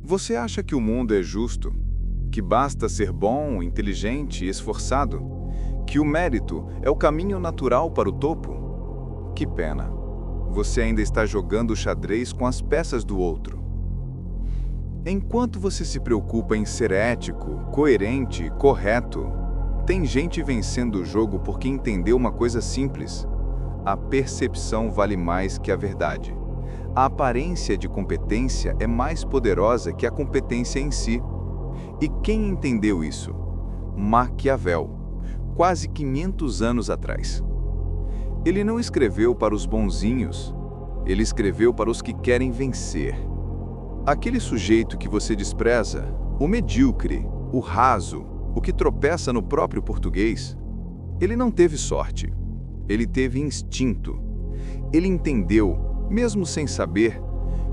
Você acha que o mundo é justo? Que basta ser bom, inteligente e esforçado? Que o mérito é o caminho natural para o topo? Que pena! Você ainda está jogando xadrez com as peças do outro. Enquanto você se preocupa em ser ético, coerente e correto, tem gente vencendo o jogo porque entendeu uma coisa simples: a percepção vale mais que a verdade. A aparência de competência é mais poderosa que a competência em si. E quem entendeu isso? Maquiavel, quase 500 anos atrás. Ele não escreveu para os bonzinhos, ele escreveu para os que querem vencer. Aquele sujeito que você despreza, o medíocre, o raso, o que tropeça no próprio português, ele não teve sorte, ele teve instinto. Ele entendeu, mesmo sem saber,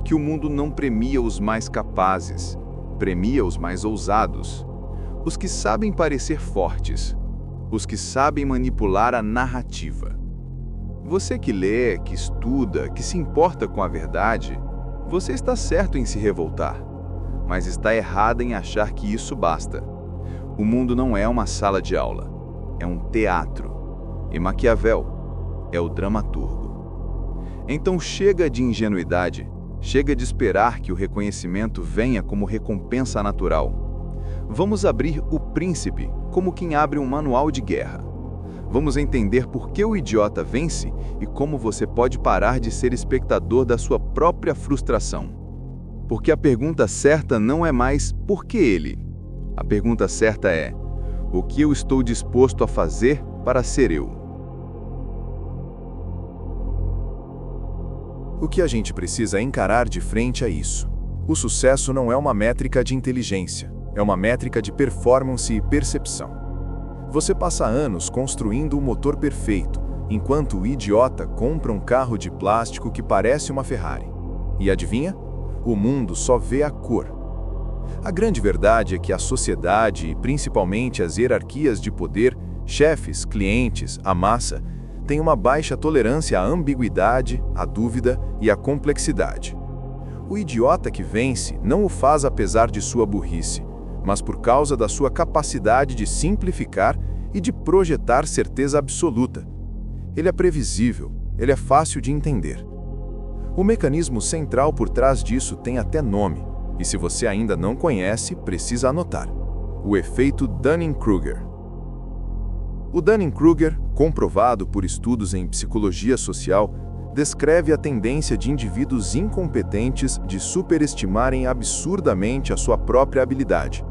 que o mundo não premia os mais capazes, premia os mais ousados, os que sabem parecer fortes, os que sabem manipular a narrativa. Você que lê, que estuda, que se importa com a verdade, você está certo em se revoltar, mas está errado em achar que isso basta. O mundo não é uma sala de aula, é um teatro, e Maquiavel é o dramaturgo. Então chega de ingenuidade, chega de esperar que o reconhecimento venha como recompensa natural. Vamos abrir O Príncipe como quem abre um manual de guerra. Vamos entender por que o idiota vence e como você pode parar de ser espectador da sua própria frustração. Porque a pergunta certa não é mais por que ele. A pergunta certa é: o que eu estou disposto a fazer para ser eu? O que a gente precisa encarar de frente a isso? O sucesso não é uma métrica de inteligência, é uma métrica de performance e percepção. Você passa anos construindo o motor perfeito, enquanto o idiota compra um carro de plástico que parece uma Ferrari. E adivinha? O mundo só vê a cor. A grande verdade é que a sociedade, e principalmente as hierarquias de poder, chefes, clientes, a massa, tem uma baixa tolerância à ambiguidade, à dúvida e à complexidade. O idiota que vence não o faz apesar de sua burrice, mas por causa da sua capacidade de simplificar e de projetar certeza absoluta. Ele é previsível, ele é fácil de entender. O mecanismo central por trás disso tem até nome, e se você ainda não conhece, precisa anotar: o efeito Dunning-Kruger. O Dunning-Kruger, comprovado por estudos em psicologia social, descreve a tendência de indivíduos incompetentes de superestimarem absurdamente a sua própria habilidade.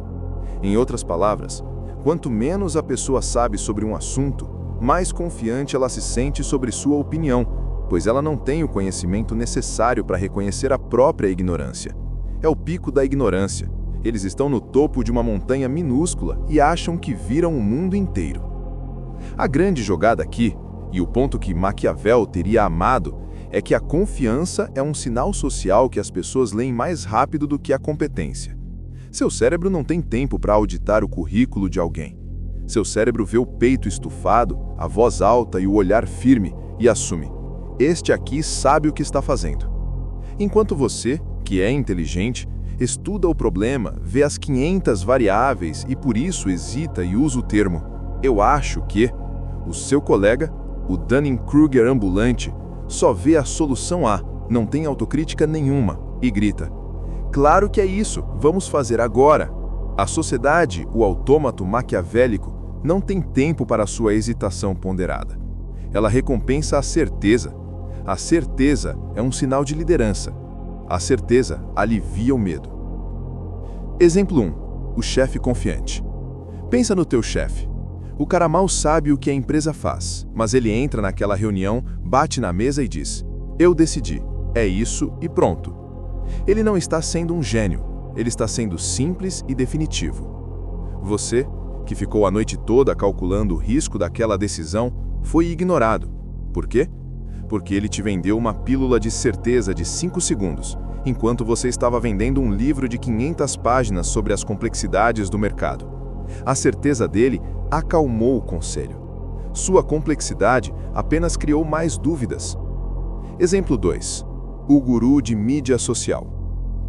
Em outras palavras, quanto menos a pessoa sabe sobre um assunto, mais confiante ela se sente sobre sua opinião, pois ela não tem o conhecimento necessário para reconhecer a própria ignorância. É o pico da ignorância. Eles estão no topo de uma montanha minúscula e acham que viram o mundo inteiro. A grande jogada aqui, e o ponto que Maquiavel teria amado, é que a confiança é um sinal social que as pessoas leem mais rápido do que a competência. Seu cérebro não tem tempo para auditar o currículo de alguém. Seu cérebro vê o peito estufado, a voz alta e o olhar firme e assume: este aqui sabe o que está fazendo. Enquanto você, que é inteligente, estuda o problema, vê as 500 variáveis e por isso hesita e usa o termo "eu acho que", o seu colega, o Dunning-Kruger ambulante, só vê a solução A, não tem autocrítica nenhuma, e grita: claro que é isso, vamos fazer agora. A sociedade, o autômato maquiavélico, não tem tempo para sua hesitação ponderada. Ela recompensa a certeza. A certeza é um sinal de liderança. A certeza alivia o medo. Exemplo 1. O chefe confiante. Pensa no teu chefe. O cara mal sabe o que a empresa faz, mas ele entra naquela reunião, bate na mesa e diz: eu decidi, é isso e pronto. Ele não está sendo um gênio, ele está sendo simples e definitivo. Você, que ficou a noite toda calculando o risco daquela decisão, foi ignorado. Por quê? Porque ele te vendeu uma pílula de certeza de 5 segundos, enquanto você estava vendendo um livro de 500 páginas sobre as complexidades do mercado. A certeza dele acalmou o conselho. Sua complexidade apenas criou mais dúvidas. Exemplo 2. O guru de mídia social.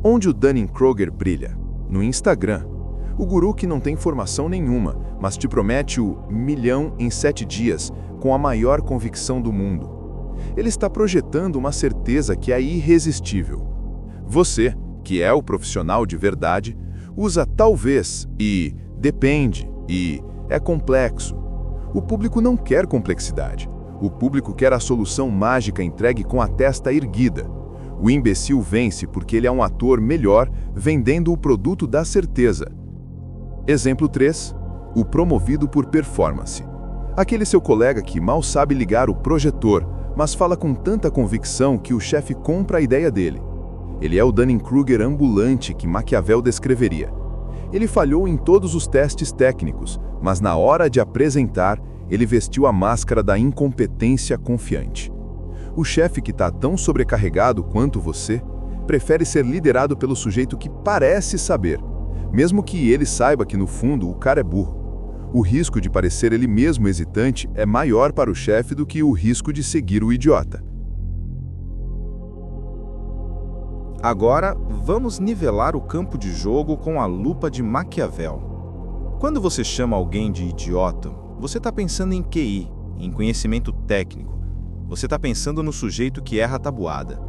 Onde o Dunning-Kruger brilha? No Instagram. O guru que não tem formação nenhuma, mas te promete o 1.000.000 em 7 dias, com a maior convicção do mundo. Ele está projetando uma certeza que é irresistível. Você, que é o profissional de verdade, usa talvez e depende e é complexo. O público não quer complexidade. O público quer a solução mágica entregue com a testa erguida. O imbecil vence porque ele é um ator melhor vendendo o produto da certeza. Exemplo 3. O promovido por performance. Aquele seu colega que mal sabe ligar o projetor, mas fala com tanta convicção que o chefe compra a ideia dele. Ele é o Dunning-Kruger ambulante que Maquiavel descreveria. Ele falhou em todos os testes técnicos, mas na hora de apresentar, ele vestiu a máscara da incompetência confiante. O chefe que está tão sobrecarregado quanto você, prefere ser liderado pelo sujeito que parece saber, mesmo que ele saiba que no fundo o cara é burro. O risco de parecer ele mesmo hesitante é maior para o chefe do que o risco de seguir o idiota. Agora, vamos nivelar o campo de jogo com a lupa de Maquiavel. Quando você chama alguém de idiota, você está pensando em QI, em conhecimento técnico. Você está pensando no sujeito que erra a tabuada.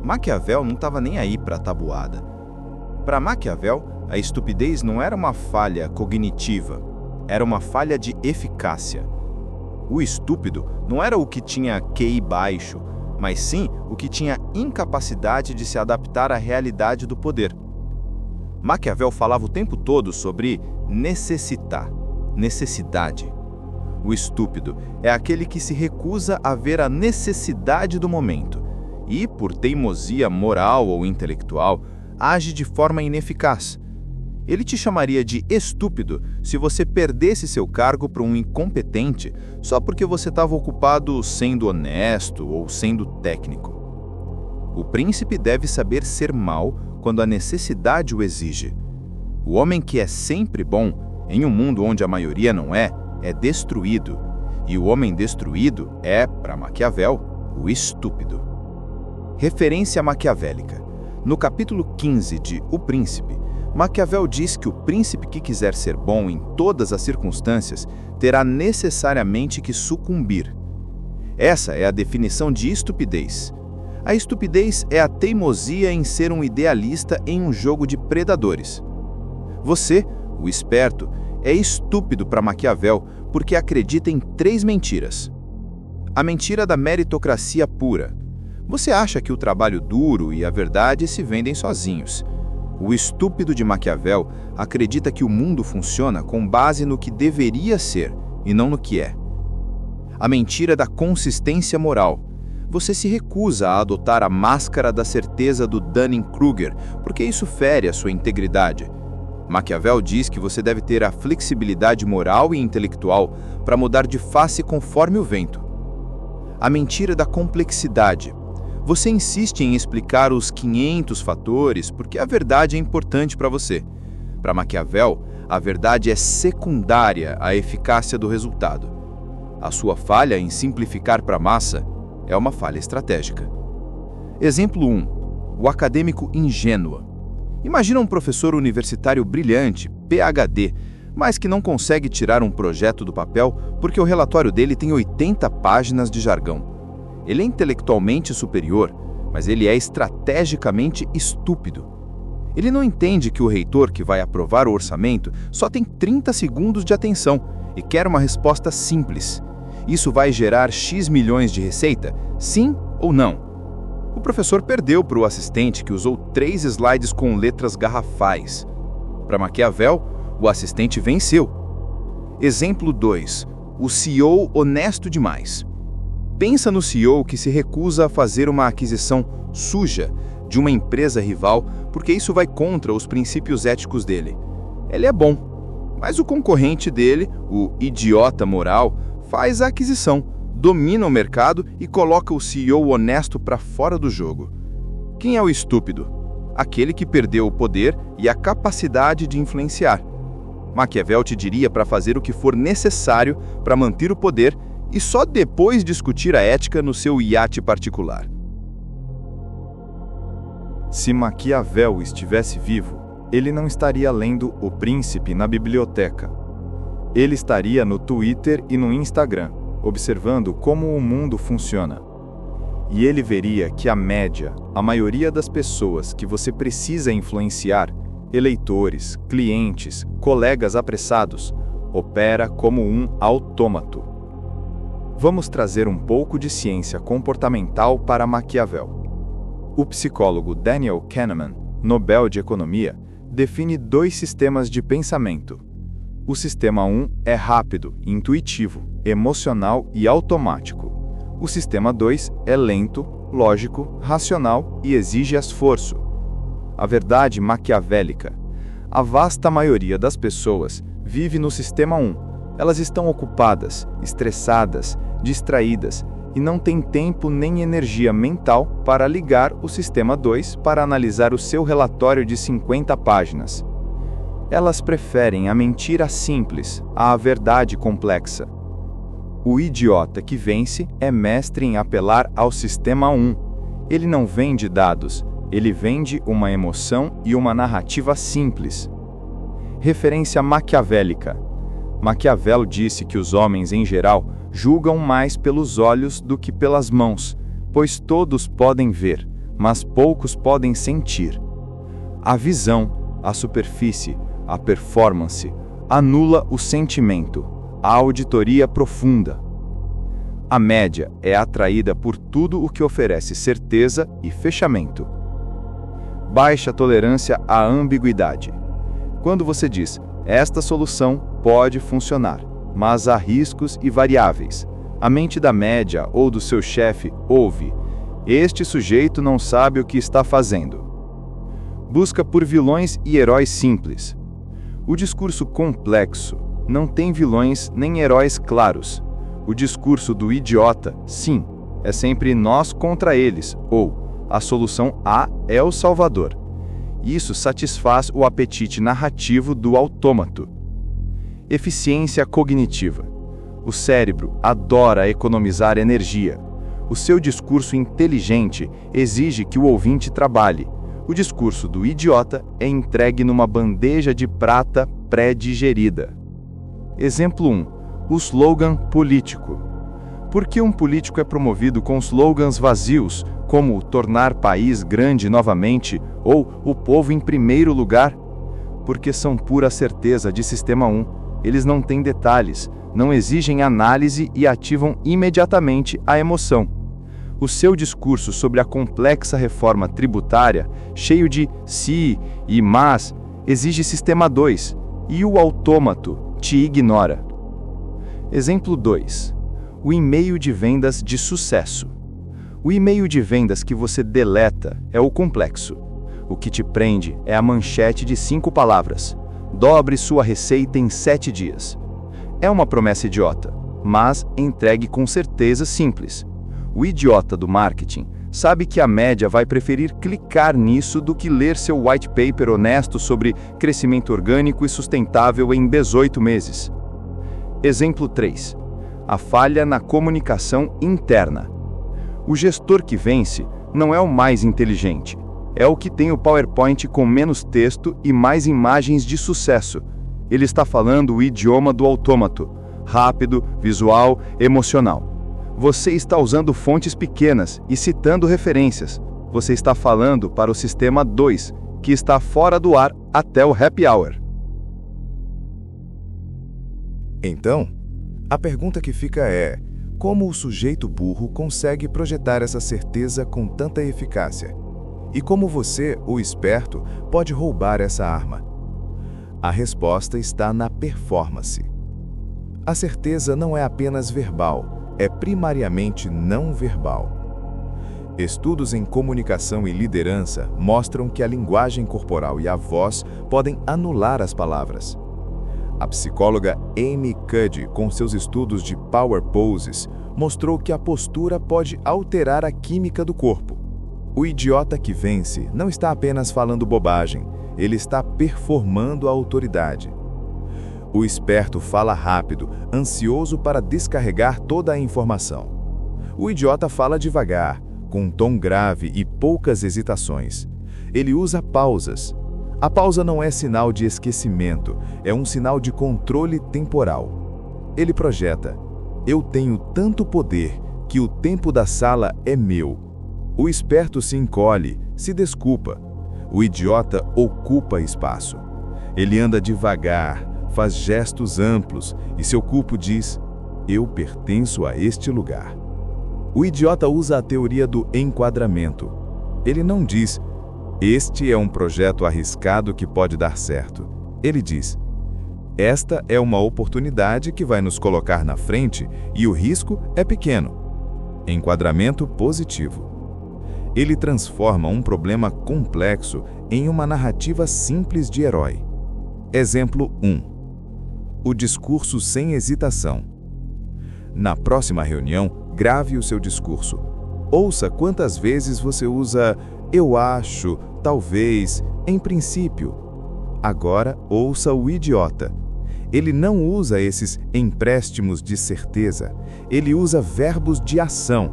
Maquiavel não estava nem aí para a tabuada. Para Maquiavel, a estupidez não era uma falha cognitiva, era uma falha de eficácia. O estúpido não era o que tinha QI baixo, mas sim o que tinha incapacidade de se adaptar à realidade do poder. Maquiavel falava o tempo todo sobre necessitar, necessidade. O estúpido é aquele que se recusa a ver a necessidade do momento e, por teimosia moral ou intelectual, age de forma ineficaz. Ele te chamaria de estúpido se você perdesse seu cargo para um incompetente só porque você estava ocupado sendo honesto ou sendo técnico. O príncipe deve saber ser mau quando a necessidade o exige. O homem que é sempre bom, em um mundo onde a maioria não é destruído. E o homem destruído é, para Maquiavel, o estúpido. Referência maquiavélica. No capítulo 15 de O Príncipe, Maquiavel diz que o príncipe que quiser ser bom em todas as circunstâncias terá necessariamente que sucumbir. Essa é a definição de estupidez. A estupidez é a teimosia em ser um idealista em um jogo de predadores. Você, o esperto, é estúpido para Maquiavel porque acredita em 3 mentiras. A mentira da meritocracia pura. Você acha que o trabalho duro e a verdade se vendem sozinhos. O estúpido de Maquiavel acredita que o mundo funciona com base no que deveria ser e não no que é. A mentira da consistência moral. Você se recusa a adotar a máscara da certeza do Dunning-Kruger, porque isso fere a sua integridade. Maquiavel diz que você deve ter a flexibilidade moral e intelectual para mudar de face conforme o vento. A mentira da complexidade. Você insiste em explicar os 500 fatores porque a verdade é importante para você. Para Maquiavel, a verdade é secundária à eficácia do resultado. A sua falha em simplificar para a massa é uma falha estratégica. Exemplo 1. O acadêmico ingênuo. Imagina um professor universitário brilhante, PhD, mas que não consegue tirar um projeto do papel porque o relatório dele tem 80 páginas de jargão. Ele é intelectualmente superior, mas ele é estrategicamente estúpido. Ele não entende que o reitor que vai aprovar o orçamento só tem 30 segundos de atenção e quer uma resposta simples. Isso vai gerar X milhões de receita? Sim ou não? O professor perdeu para o assistente que usou 3 slides com letras garrafais. Para Maquiavel, o assistente venceu. Exemplo 2. O CEO honesto demais. Pensa no CEO que se recusa a fazer uma aquisição suja de uma empresa rival porque isso vai contra os princípios éticos dele. Ele é bom, mas o concorrente dele, o idiota moral, faz a aquisição, domina o mercado e coloca o CEO honesto para fora do jogo. Quem é o estúpido? Aquele que perdeu o poder e a capacidade de influenciar. Maquiavel te diria para fazer o que for necessário para manter o poder e só depois discutir a ética no seu iate particular. Se Maquiavel estivesse vivo, ele não estaria lendo O Príncipe na biblioteca. Ele estaria no Twitter e no Instagram, observando como o mundo funciona. E ele veria que a média, a maioria das pessoas que você precisa influenciar, eleitores, clientes, colegas apressados, opera como um autômato. Vamos trazer um pouco de ciência comportamental para Maquiavel. O psicólogo Daniel Kahneman, Nobel de Economia, define 2 sistemas de pensamento. O sistema 1 é rápido, intuitivo, emocional e automático. O sistema 2 é lento, lógico, racional e exige esforço. A verdade maquiavélica. A vasta maioria das pessoas vive no sistema 1. Elas estão ocupadas, estressadas, distraídas e não têm tempo nem energia mental para ligar o sistema 2 para analisar o seu relatório de 50 páginas. Elas preferem a mentira simples à verdade complexa. O idiota que vence é mestre em apelar ao sistema 1. Ele não vende dados, ele vende uma emoção e uma narrativa simples. Referência maquiavélica. Maquiavel disse que os homens, em geral, julgam mais pelos olhos do que pelas mãos, pois todos podem ver, mas poucos podem sentir. A visão, a superfície, a performance, anula o sentimento, a auditoria profunda. A média é atraída por tudo o que oferece certeza e fechamento. Baixa tolerância à ambiguidade. Quando você diz, esta solução pode funcionar, mas há riscos e variáveis, a mente da média ou do seu chefe ouve, este sujeito não sabe o que está fazendo. Busca por vilões e heróis simples. O discurso complexo não tem vilões nem heróis claros. O discurso do idiota, sim, é sempre nós contra eles, ou a solução A é o salvador. Isso satisfaz o apetite narrativo do autômato. Eficiência cognitiva. O cérebro adora economizar energia. O seu discurso inteligente exige que o ouvinte trabalhe. O discurso do idiota é entregue numa bandeja de prata pré-digerida. Exemplo 1. O slogan político. Por que um político é promovido com slogans vazios, como tornar país grande novamente ou o povo em primeiro lugar? Porque são pura certeza de sistema 1. Eles não têm detalhes, não exigem análise e ativam imediatamente a emoção. O seu discurso sobre a complexa reforma tributária, cheio de se e mas, exige sistema 2, e o autômato te ignora. Exemplo 2. O e-mail de vendas de sucesso. O e-mail de vendas que você deleta é o complexo. O que te prende é a manchete de 5 palavras. Dobre sua receita em 7 dias. É uma promessa idiota, mas entregue com certeza simples. O idiota do marketing sabe que a média vai preferir clicar nisso do que ler seu white paper honesto sobre crescimento orgânico e sustentável em 18 meses. Exemplo 3. A falha na comunicação interna. O gestor que vence não é o mais inteligente. É o que tem o PowerPoint com menos texto e mais imagens de sucesso. Ele está falando o idioma do autômato, rápido, visual, emocional. Você está usando fontes pequenas e citando referências. Você está falando para o sistema 2, que está fora do ar até o happy hour. Então, a pergunta que fica é: como o sujeito burro consegue projetar essa certeza com tanta eficácia? E como você, o esperto, pode roubar essa arma? A resposta está na performance. A certeza não é apenas verbal, é primariamente não verbal. Estudos em comunicação e liderança mostram que a linguagem corporal e a voz podem anular as palavras. A psicóloga Amy Cuddy, com seus estudos de Power Poses, mostrou que a postura pode alterar a química do corpo. O idiota que vence não está apenas falando bobagem, ele está performando a autoridade. O esperto fala rápido, ansioso para descarregar toda a informação. O idiota fala devagar, com um tom grave e poucas hesitações. Ele usa pausas. A pausa não é sinal de esquecimento, é um sinal de controle temporal. Ele projeta: eu tenho tanto poder que o tempo da sala é meu. O esperto se encolhe, se desculpa. O idiota ocupa espaço. Ele anda devagar, faz gestos amplos e seu corpo diz: eu pertenço a este lugar. O idiota usa a teoria do enquadramento. Ele não diz: este é um projeto arriscado que pode dar certo. Ele diz: esta é uma oportunidade que vai nos colocar na frente e o risco é pequeno. Enquadramento positivo. Ele transforma um problema complexo em uma narrativa simples de herói. Exemplo 1. O discurso sem hesitação. Na próxima reunião, grave o seu discurso. Ouça quantas vezes você usa eu acho, talvez, em princípio. Agora, ouça o idiota. Ele não usa esses empréstimos de certeza. Ele usa verbos de ação.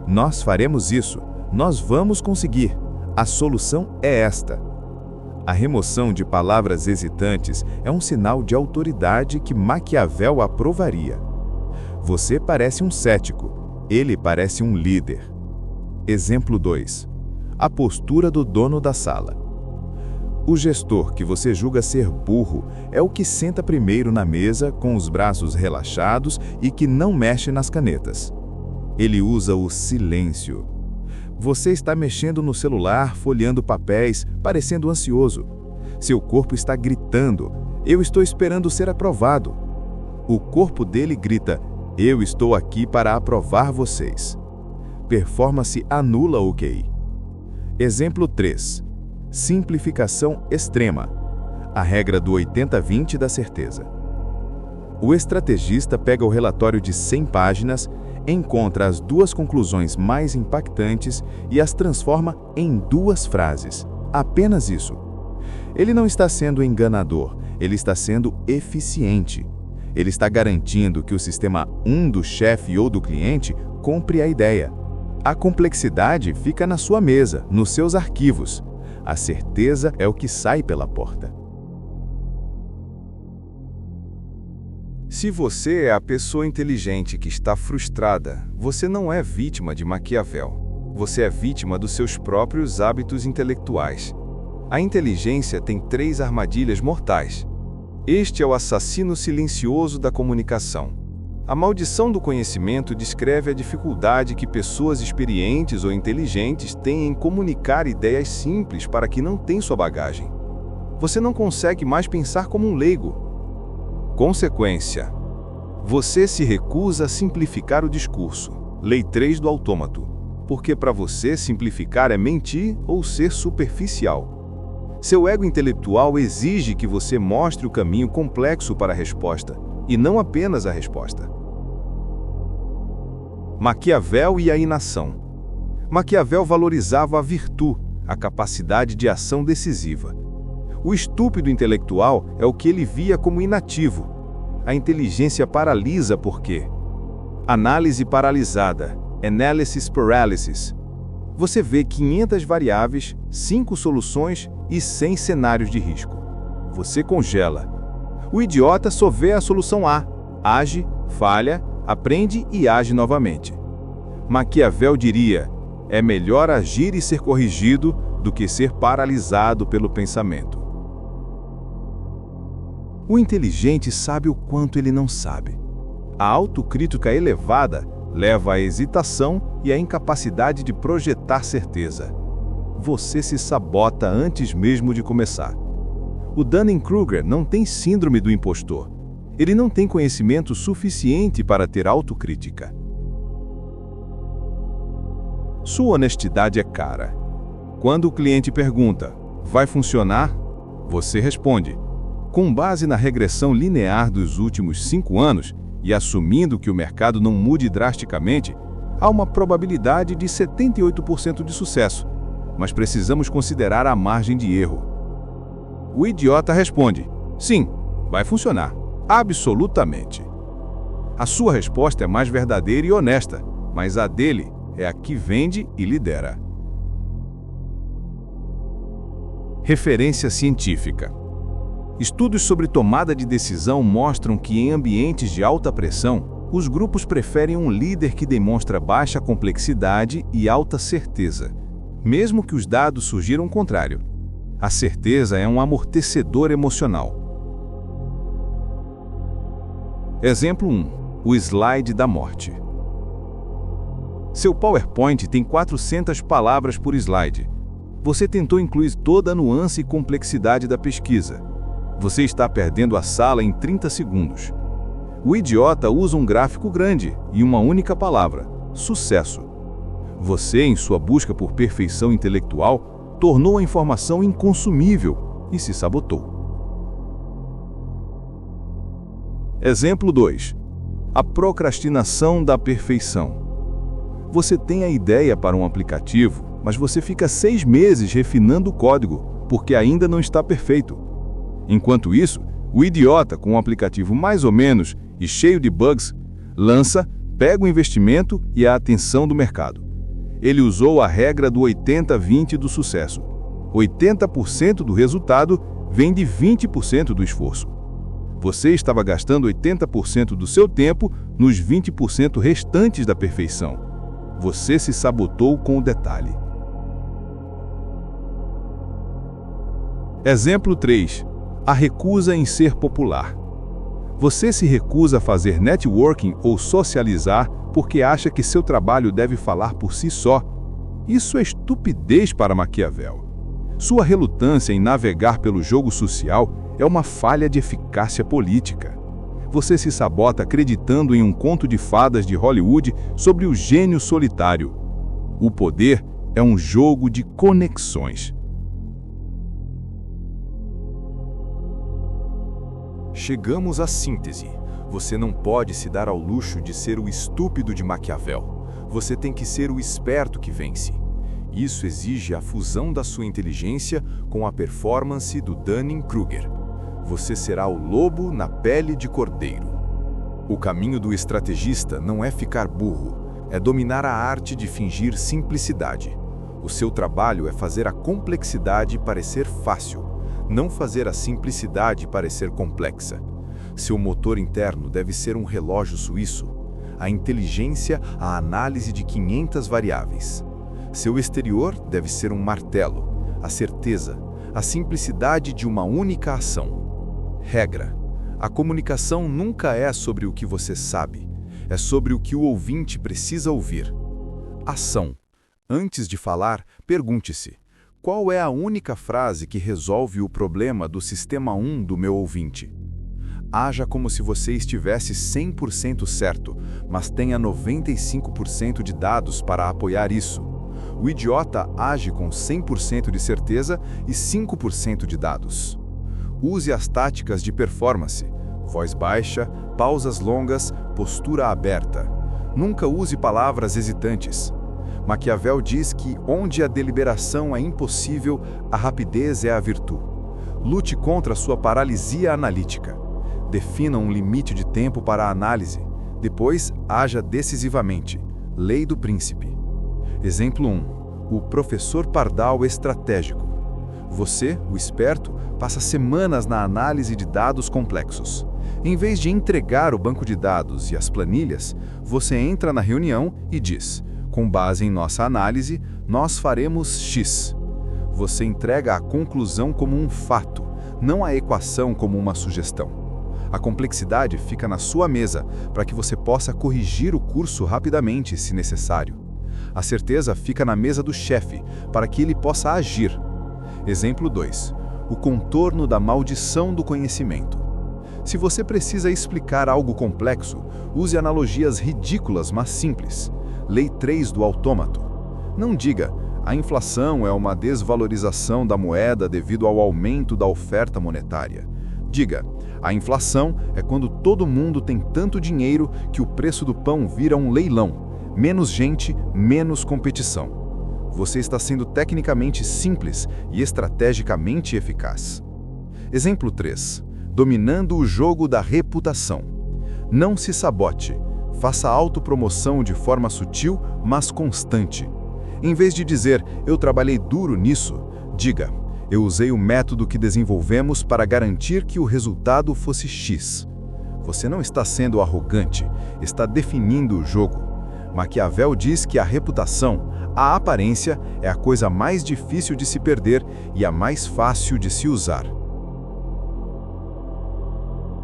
Nós faremos isso. Nós vamos conseguir. A solução é esta. A remoção de palavras hesitantes é um sinal de autoridade que Maquiavel aprovaria. Você parece um cético. Ele parece um líder. Exemplo 2. A postura do dono da sala. O gestor que você julga ser burro é o que senta primeiro na mesa com os braços relaxados e que não mexe nas canetas. Ele usa o silêncio. Você está mexendo no celular, folheando papéis, parecendo ansioso. Seu corpo está gritando: eu estou esperando ser aprovado. O corpo dele grita: eu estou aqui para aprovar vocês. Performance anula o QI. Exemplo 3. Simplificação extrema. A regra do 80-20 da certeza. O estrategista pega o relatório de 100 páginas, encontra as 2 conclusões mais impactantes e as transforma em 2 frases. Apenas isso. Ele não está sendo enganador, ele está sendo eficiente. Ele está garantindo que o sistema 1 do chefe ou do cliente compre a ideia. A complexidade fica na sua mesa, nos seus arquivos. A certeza é o que sai pela porta. Se você é a pessoa inteligente que está frustrada, você não é vítima de Maquiavel. Você é vítima dos seus próprios hábitos intelectuais. A inteligência tem 3 armadilhas mortais. Este é o assassino silencioso da comunicação. A maldição do conhecimento descreve a dificuldade que pessoas experientes ou inteligentes têm em comunicar ideias simples para quem não tem sua bagagem. Você não consegue mais pensar como um leigo. Consequência: você se recusa a simplificar o discurso. Lei 3 do autômato. Porque para você simplificar é mentir ou ser superficial. Seu ego intelectual exige que você mostre o caminho complexo para a resposta, e não apenas a resposta. Maquiavel e a inação. Maquiavel valorizava a virtude, a capacidade de ação decisiva. O estúpido intelectual é o que ele via como inativo. A inteligência paralisa porque análise paralisada, analysis paralysis. Você vê 500 variáveis, 5 soluções e 100 cenários de risco. Você congela. O idiota só vê a solução A, age, falha, aprende e age novamente. Maquiavel diria: é melhor agir e ser corrigido do que ser paralisado pelo pensamento. O inteligente sabe o quanto ele não sabe. A autocrítica elevada leva à hesitação e à incapacidade de projetar certeza. Você se sabota antes mesmo de começar. O Dunning-Kruger não tem síndrome do impostor. Ele não tem conhecimento suficiente para ter autocrítica. Sua honestidade é cara. Quando o cliente pergunta: vai funcionar? Você responde: com base na regressão linear dos últimos 5 anos e assumindo que o mercado não mude drasticamente, há uma probabilidade de 78% de sucesso, mas precisamos considerar a margem de erro. O idiota responde: sim, vai funcionar. Absolutamente. A sua resposta é mais verdadeira e honesta, mas a dele é a que vende e lidera. Referência científica. Estudos sobre tomada de decisão mostram que em ambientes de alta pressão, os grupos preferem um líder que demonstra baixa complexidade e alta certeza, mesmo que os dados sugiram o contrário. A certeza é um amortecedor emocional. Exemplo 1. O slide da morte. Seu PowerPoint tem 400 palavras por slide. Você tentou incluir toda a nuance e complexidade da pesquisa. Você está perdendo a sala em 30 segundos. O idiota usa um gráfico grande e uma única palavra: sucesso. Você, em sua busca por perfeição intelectual, tornou a informação inconsumível e se sabotou. Exemplo 2. A procrastinação da perfeição. Você tem a ideia para um aplicativo, mas você fica 6 meses refinando o código, porque ainda não está perfeito. Enquanto isso, o idiota, com um aplicativo mais ou menos e cheio de bugs, lança, pega o investimento e a atenção do mercado. Ele usou a regra do 80-20 do sucesso. 80% do resultado vem de 20% do esforço. Você estava gastando 80% do seu tempo nos 20% restantes da perfeição. Você se sabotou com o detalhe. Exemplo 3. A recusa em ser popular. Você se recusa a fazer networking ou socializar porque acha que seu trabalho deve falar por si só. Isso é estupidez para Maquiavel. Sua relutância em navegar pelo jogo social é uma falha de eficácia política. Você se sabota acreditando em um conto de fadas de Hollywood sobre o gênio solitário. O poder é um jogo de conexões. Chegamos à síntese. Você não pode se dar ao luxo de ser o estúpido de Maquiavel. Você tem que ser o esperto que vence. Isso exige a fusão da sua inteligência com a performance do Dunning-Kruger. Você será o lobo na pele de cordeiro. O caminho do estrategista não é ficar burro, é dominar a arte de fingir simplicidade. O seu trabalho é fazer a complexidade parecer fácil, não fazer a simplicidade parecer complexa. Seu motor interno deve ser um relógio suíço, a inteligência, a análise de 500 variáveis. Seu exterior deve ser um martelo, a certeza, a simplicidade de uma única ação. Regra: a comunicação nunca é sobre o que você sabe, é sobre o que o ouvinte precisa ouvir. Ação: antes de falar, pergunte-se: qual é a única frase que resolve o problema do sistema 1 do meu ouvinte? Haja como se você estivesse 100% certo, mas tenha 95% de dados para apoiar isso. O idiota age com 100% de certeza e 5% de dados. Use as táticas de performance: voz baixa, pausas longas, postura aberta. Nunca use palavras hesitantes. Maquiavel diz que onde a deliberação é impossível, a rapidez é a virtude. Lute contra sua paralisia analítica. Defina um limite de tempo para a análise. Depois, haja decisivamente. Lei do príncipe. Exemplo 1. O professor Pardal estratégico. Você, o esperto, passa semanas na análise de dados complexos. Em vez de entregar o banco de dados e as planilhas, você entra na reunião e diz: com base em nossa análise, nós faremos X. Você entrega a conclusão como um fato, não a equação como uma sugestão. A complexidade fica na sua mesa para que você possa corrigir o curso rapidamente, se necessário. A certeza fica na mesa do chefe para que ele possa agir. Exemplo 2. O contorno da maldição do conhecimento. Se você precisa explicar algo complexo, use analogias ridículas, mas simples. Lei 3 do autômato. Não diga: a inflação é uma desvalorização da moeda devido ao aumento da oferta monetária. Diga: a inflação é quando todo mundo tem tanto dinheiro que o preço do pão vira um leilão. Menos gente, menos competição. Você está sendo tecnicamente simples e estrategicamente eficaz. Exemplo 3. Dominando o jogo da reputação. Não se sabote. Faça autopromoção de forma sutil, mas constante. Em vez de dizer: eu trabalhei duro nisso, diga: Eu usei o método que desenvolvemos para garantir que o resultado fosse X. Você não está sendo arrogante, está definindo o jogo. Maquiavel diz que a reputação, a aparência, é a coisa mais difícil de se perder e a mais fácil de se usar.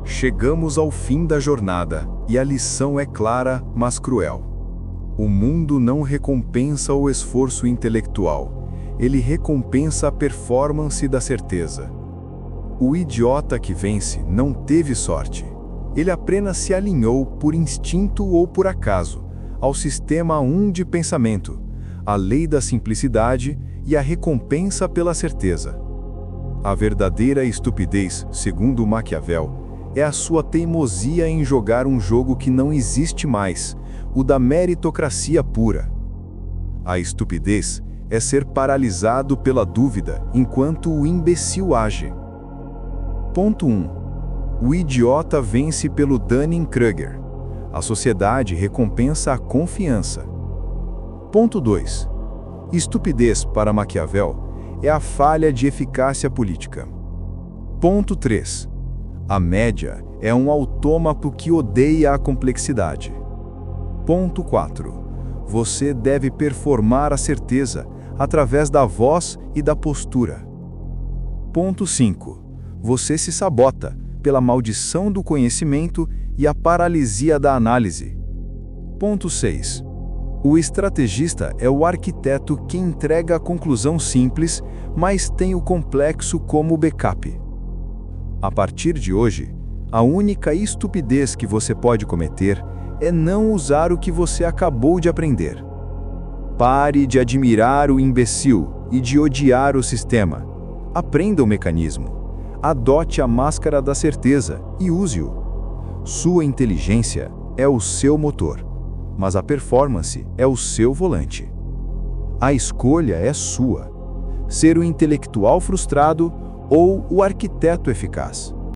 Chegamos ao fim da jornada, e a lição é clara, mas cruel. O mundo não recompensa o esforço intelectual, ele recompensa a performance da certeza. O idiota que vence não teve sorte. Ele apenas se alinhou por instinto ou por acaso ao sistema 1 de pensamento, a lei da simplicidade e a recompensa pela certeza. A verdadeira estupidez, segundo Maquiavel, é a sua teimosia em jogar um jogo que não existe mais, o da meritocracia pura. A estupidez é ser paralisado pela dúvida enquanto o imbecil age. Ponto 1. O idiota vence pelo Dunning-Kruger. A sociedade recompensa a confiança. Ponto 2. Estupidez, para Maquiavel, é a falha de eficácia política. Ponto 3. A média é um autômato que odeia a complexidade. Ponto 4. Você deve performar a certeza através da voz e da postura. Ponto 5. Você se sabota pela maldição do conhecimento e a paralisia da análise. Ponto 6. O estrategista é o arquiteto que entrega a conclusão simples, mas tem o complexo como backup. A partir de hoje, a única estupidez que você pode cometer é não usar o que você acabou de aprender. Pare de admirar o imbecil e de odiar o sistema. Aprenda o mecanismo. Adote a máscara da certeza e use-o. Sua inteligência é o seu motor, mas a performance é o seu volante. A escolha é sua: ser o intelectual frustrado ou o arquiteto eficaz.